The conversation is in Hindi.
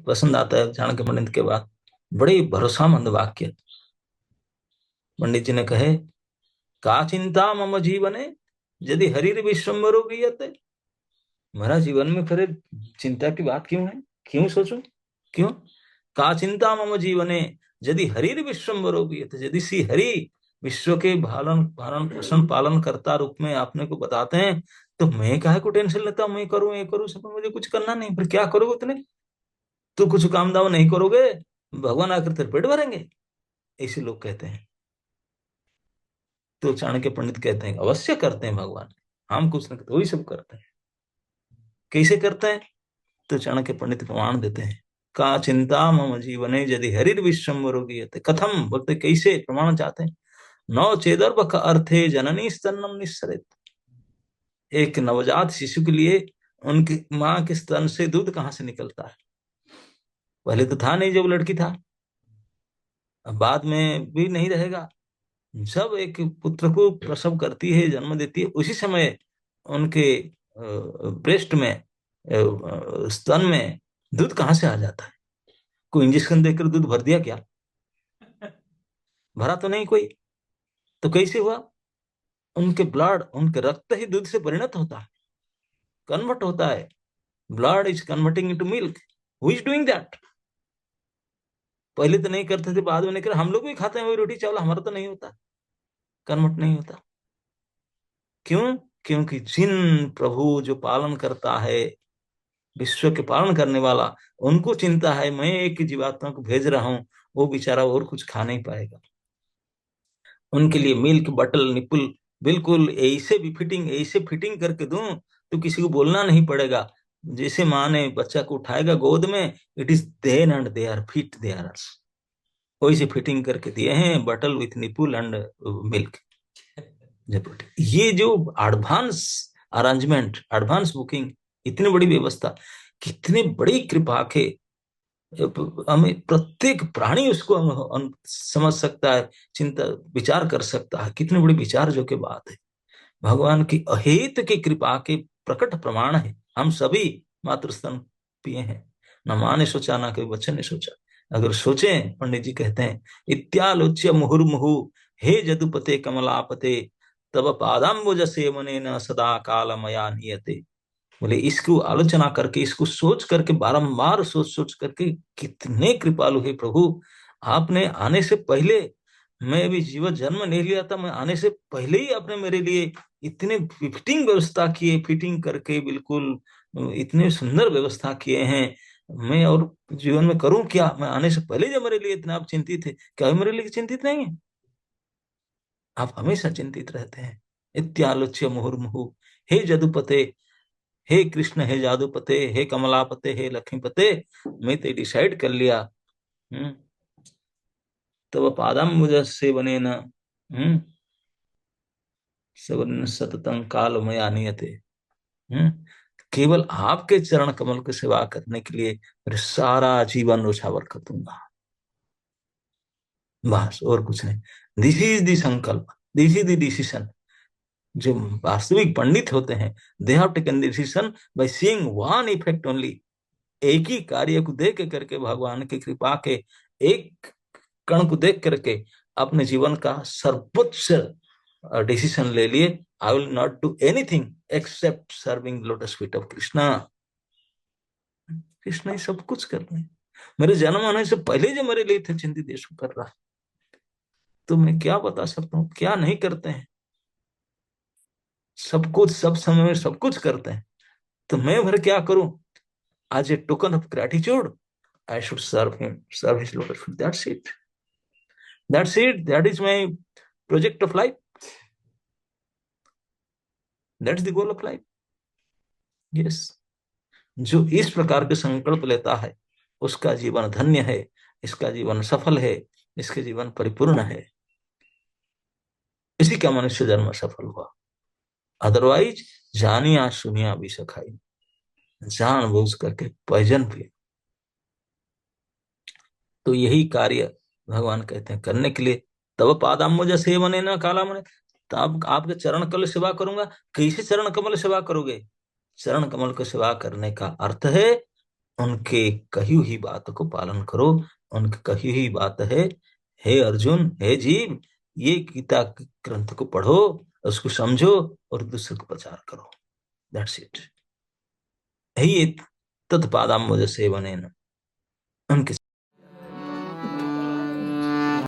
पसंद आता है चाणक्य पंडित के बाद, बड़े भरोसामंद वाक्य। पंडित जी ने कहे, का चिंता मम जीवने यदि हरिर विश्वम्भरो गीयते। मेरा जीवन में फिर चिंता की बात क्यों है, क्यों सोचूं, क्यों? का चिंता मम जीवने यदि हरिर विश्वम्भरो गीयते। यदि श्री हरि विश्व के भालन भारण पोषण पालन कर्ता रूप में आपने को बताते हैं, तो मैं काहे को टेंशन लेता हूं, मैं करूं ये करूं, सब मुझे कुछ करना नहीं, फिर क्या करोगे उतने? तो कुछ काम दाम नहीं करोगे, भगवान आकर तेरे पेट भरेंगे, ऐसे लोग कहते हैं। तो चाणक्य पंडित कहते हैं अवश्य करते हैं भगवान, हम कुछ नहीं करते, वही सब करते हैं। कैसे करते हैं? तो चाणक्य पंडित प्रमाण देते हैं, का चिंता मम जीवने यदि हरिर विश्वम्भरो गीयते। कथम बोलते, कैसे? प्रमाण चाहते हैं। नौ चेदर्भ का अर्थे जननी स्तन्नम निस्सरेत। एक नवजात शिशु के लिए उनकी माँ के स्तन से दूध कहाँ से निकलता है? पहले तो था नहीं जब लड़की था, अब बाद में भी नहीं रहेगा। जब एक पुत्र को प्रसव करती है, जन्म देती है, उसी समय उनके ब्रेस्ट में, स्तन में दूध कहाँ से आ जाता है? कोई इंजेक्शन देकर दूध भर दिया क्या? भरा तो नहीं कोई। तो कैसे हुआ? उनके ब्लड, उनके रक्त ही दूध से परिणत होता है, कन्वर्ट होता है। Blood is converting into milk. Who is doing that? पहले तो नहीं करते थे, बाद में नहीं कर, हम लोग भी खाते हैं वही रोटी चावल, हमारा तो नहीं होता, कन्वर्ट नहीं होता। क्यों? क्योंकि जिन प्रभु जो पालन करता है, विश्व के पालन करने वाला, उनको चिंता है मैं एक जीवात्मा को भेज रहा हूं, वो बेचारा और कुछ खा नहीं पाएगा। उनके लिए मिल्क बटल निपुल बिल्कुल ऐसे भी फिटिंग, ऐसे फिटिंग करके दूं तो किसी को बोलना नहीं पड़ेगा। जैसे माँ ने बच्चा को उठाएगा गोद में, it is then and they are fit, they are, वैसे फिटिंग करके दिए हैं, बटल विथ निपुल एंड मिल्क। ये जो एडवांस अरेंजमेंट, एडवांस बुकिंग, इतनी बड़ी व्यवस्था, कितनी बड़ी कृपा के, हमें प्रत्येक प्राणी उसको समझ सकता है, चिंता विचार कर सकता है, कितनी बड़ी विचार जो के बात है। भगवान की अहेत की कृपा के प्रकट प्रमाण है। हम सभी मातृ स्तन पिए हैं, न माँ ने सोचा न कोई बच्चे ने सोचा। अगर सोचें, पंडित जी कहते हैं, इत्यालोच्य मुहुर्मुहु हे जदुपते कमलापते तब पादाम्बुज सेवने न सदा काल मया नियते। बोले इसको आलोचना करके, इसको सोच करके, बारंबार सोच सोच करके, कितने कृपालु है प्रभु। आपने आने से पहले, मैं अभी जीवन जन्म नहीं लिया था, मैं आने से पहले ही आपने मेरे लिए इतने फिटिंग व्यवस्था किए, फिटिंग करके बिल्कुल इतने सुंदर व्यवस्था किए हैं। मैं और जीवन में करूं क्या? मैं आने से पहले जब मेरे लिए इतना आप चिंतित थे, क्या मेरे लिए चिंतित नहीं है? आप हमेशा चिंतित रहते हैं। इत्यालोच्य मुहुर्मुहु हे जदुपते, हे कृष्ण, हे जादूपते, हे कमलापते, हे लक्ष्मीपते, मैं तो डिसाइड कर लिया। तब पादम्बुज सेवने न सेवन सततं कालमया नियते। केवल आपके चरण कमल की सेवा करने के लिए मेरे सारा जीवन उछावर कर दूंगा, बस और कुछ नहीं। दिस इज दी संकल्प, दिस इज दी डिसीजन। जो वास्तविक पंडित होते हैं, they have taken decision by seeing one effect only. एक ही कार्य को देख करके, भगवान की कृपा के एक कण को देख करके अपने जीवन का सर्वोच्च डिसीजन ले लिए, I will not do anything except serving lotus feet of Krishna. Krishna ही सब कुछ कर रहे हैं। मेरे जन्म होने से पहले जो मेरे लिए थे चिंतित देश कर रहा है, तो मैं क्या बता सकता हूँ क्या नहीं करते हैं? सब कुछ, सब समय में सब कुछ करते हैं, तो मैं फिर क्या करूं? As a token of gratitude, I should serve him, serve his lotus feet. That's it. That's it. That is my project of life. That's the goal of life. Yes. जो इस प्रकार के संकल्प लेता है, उसका जीवन धन्य है, इसका जीवन सफल है, इसके जीवन परिपूर्ण है। इसी का मनुष्य जन्म सफल हुआ। अदरवाइज जानिया सुनिया भी सखाई, जान बूझ करके पॉइजन पिए। तो यही कार्य भगवान कहते हैं करने के लिए। तब पादाम्बुज सेवने न कालामने, तब आपके चरण कमल सेवा करूंगा। कैसे चरण कमल सेवा करोगे? चरण कमल को सेवा करने का अर्थ है उनके कही हुई बात को पालन करो। उनकी कही हुई बात है, हे अर्जुन, हे जीव, ये गीता ग्रंथ को पढ़ो, उसको समझो और दूसरे को प्रचार करो। That's it. यही तत्पादाम्बुज सेवनेन, उनके